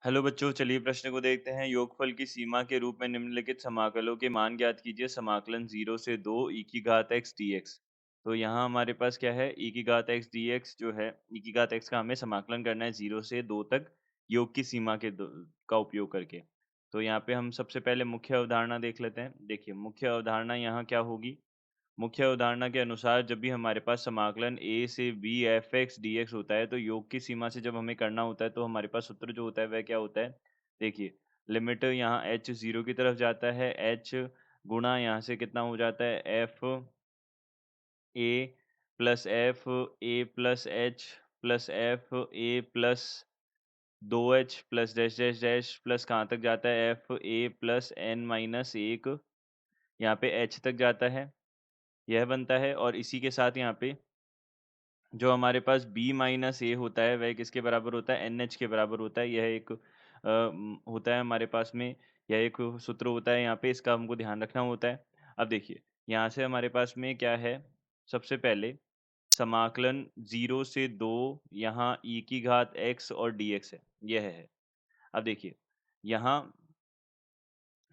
Hello बच्चों, चलिए प्रश्न को देखते हैं। योगफल की सीमा के रूप में निम्नलिखित समाकलों के मान ज्ञात कीजिए। समाकलन 0 से 2 ई की घात x dx। तो यहाँ हमारे पास क्या है, ई की घात x dx जो है, ई की घात x का हमें समाकलन करना है 0 से 2 तक योग की सीमा के का उपयोग करके। तो यहाँ पे हम सबसे पहले मुख्य अवधारणा देख लेते हैं। देखिए, मुख्य अवधारणा यहाँ क्या होगी। मुख्य अवधारणा के अनुसार जब भी हमारे पास समाकलन a से b F x D x होता है, तो योग की सीमा से जब हमें करना होता है, तो हमारे पास सूत्र जो होता है वह क्या होता है। देखिए, लिमिट यहाँ h 0 की तरफ जाता है, h गुणा यहाँ से कितना हो जाता है, F A plus F A plus H plus F A plus 2h plus dash dash dash plus कहाँ तक जाता है, F A plus N minus एक, यहाँ पे h तक जाता है, यह बनता है। और इसी के साथ यहाँ पे जो हमारे पास b माइनस ए होता है वह किसके बराबर होता है, एन एच के बराबर होता है। यह एक होता है हमारे पास में, यह एक सूत्र होता है यहाँ पे, इसका हमको ध्यान रखना होता है। अब देखिए, यहाँ से हमारे पास में क्या है, सबसे पहले समाकलन 0 से 2 यहाँ e की घात x और dx है, यह है। अब देखिए, यहाँ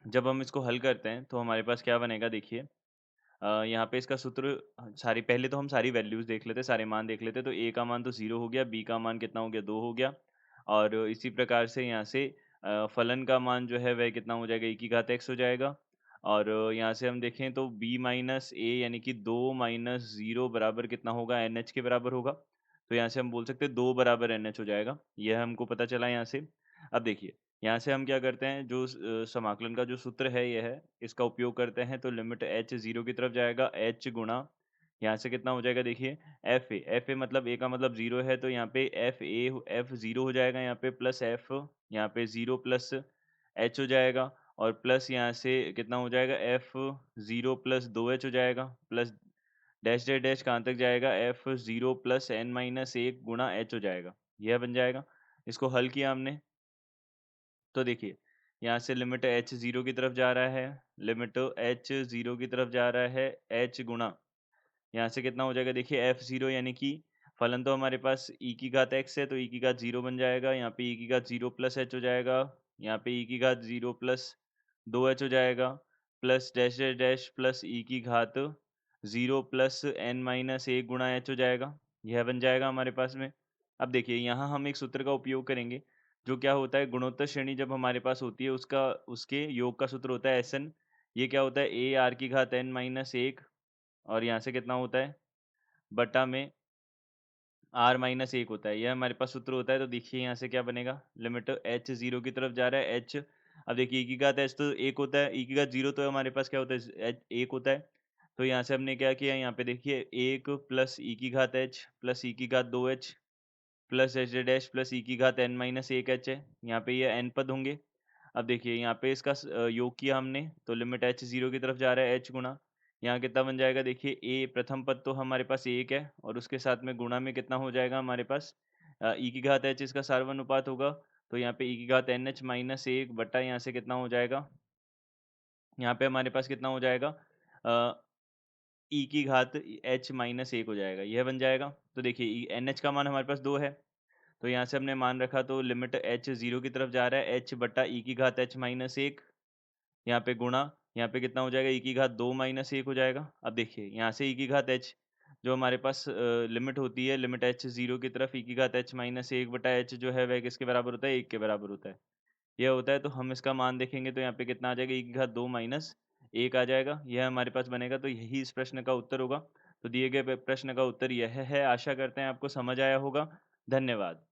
जब हम इसको हल करते हैं तो हमारे पास क्या बनेगा। देखिए, यहाँ पे इसका सूत्र सारी पहले तो हम सारी वैल्यूज़ देख लेते हैं, सारे मान देख लेते हैं। तो a का मान तो 0 हो गया, b का मान कितना हो गया, 2 हो गया। और इसी प्रकार से यहाँ से फलन का मान जो है वह कितना हो जाएगा, e की घात x हो जाएगा। और यहाँ से हम देखें तो b माइनस a यानी कि 2 माइनस 0 बराबर कितना होगा, एन एच के बराबर होगा। तो यहाँ से हम बोल सकते हैं 2 बराबर एन एच हो जाएगा। यह हमको पता चला यहाँ से। अब देखिए, यहाँ से हम क्या करते हैं, जो समाकलन का जो सूत्र है ये है, इसका उपयोग करते हैं। तो लिमिट h 0 की तरफ जाएगा, h गुणा यहाँ से कितना हो जाएगा, देखिए एफ ए मतलब a का मतलब 0 है, तो यहाँ पे एफ 0 हो जाएगा, यहाँ पे प्लस एफ, यहाँ पे 0 प्लस h हो जाएगा। और प्लस यहाँ से कितना हो जाएगा, एफ 0 प्लस 2h हो जाएगा, प्लस डैश डैश डैश कहाँ तक जाएगा, एफ 0 प्लस एन माइनस एक गुणा h हो जाएगा। यह बन जाएगा। इसको हल किया हमने, तो देखिए, यहाँ से लिमिट h 0 की तरफ जा रहा है, लिमिट h 0 की तरफ जा रहा है, h गुणा यहाँ से कितना हो जाएगा, देखिए एफ 0 यानी कि फलन तो हमारे पास e की घात x है, तो e की घात 0 बन जाएगा। यहाँ पे e की घात 0 प्लस h हो जाएगा, यहाँ पे e की घात 0 प्लस 2h हो जाएगा, plus dash dash dash plus e की घात 0 प्लस n माइनस एक गुणा h हो जाएगा। यह बन जाएगा हमारे पास में। अब देखिए, यहाँ हम एक सूत्र का उपयोग करेंगे, जो क्या होता है, गुणोत्तर श्रेणी जब हमारे पास होती है, उसका उसके योग का सूत्र होता है एस एन। ये क्या होता है, ए आर की घात एन माइनस एक, और यहाँ से कितना होता है, बटा में आर माइनस एक होता है। यह हमारे पास सूत्र होता है। तो देखिए, यहाँ से क्या बनेगा, लिमिट h 0 की तरफ जा रहा है, h अब देखिए e की घात h तो एक होता है, e की घात 0 तो हमारे पास क्या होता है, एक होता है। तो यहाँ से हमने क्या किया, यहाँ पे देखिए एक प्लस e की घात h प्लस e की घात 2h plus H dash plus e की घात एन माइनस एक एच है। यहाँ पे ये एन पद होंगे। अब देखिए, यहाँ पे इसका योग किया हमने, तो लिमिट h 0 की तरफ जा रहा है, h गुणा यहाँ कितना बन जाएगा, देखिए a प्रथम पद तो हमारे पास एक है, और उसके साथ में गुणा में कितना हो जाएगा हमारे पास, ई की घात h इसका सार्वनुपात होगा। तो यहाँ पे ई की घात एन एच माइनस एक बटा यहाँ से कितना हो जाएगा, यहाँ पे हमारे पास कितना हो जाएगा, ई की घात h माइनस एक हो जाएगा। यह बन जाएगा। तो देखिए, एन एच का मान हमारे पास 2 है, तो यहाँ से हमने मान रखा, तो लिमिट h 0 की तरफ जा रहा है, h बटा ई की घात h माइनस एक, यहाँ पे गुणा यहाँ पे कितना हो जाएगा, ई की घात 2 माइनस एक हो जाएगा। अब देखिए, यहाँ से ई की घात h जो हमारे पास लिमिट होती है, लिमिट h 0 की तरफ ई की घात h माइनस एक बटा h जो है वह किसके बराबर होता है, एक के बराबर होता है। यह होता है। तो हम इसका मान देखेंगे, तो यहाँ पे कितना आ जाएगा, ई की घात 2 माइनस एक आ जाएगा। यह हमारे पास बनेगा। तो यही इस प्रश्न का उत्तर होगा। तो दिए गए प्रश्न का उत्तर यह है। आशा करते हैं आपको समझ आया होगा। धन्यवाद।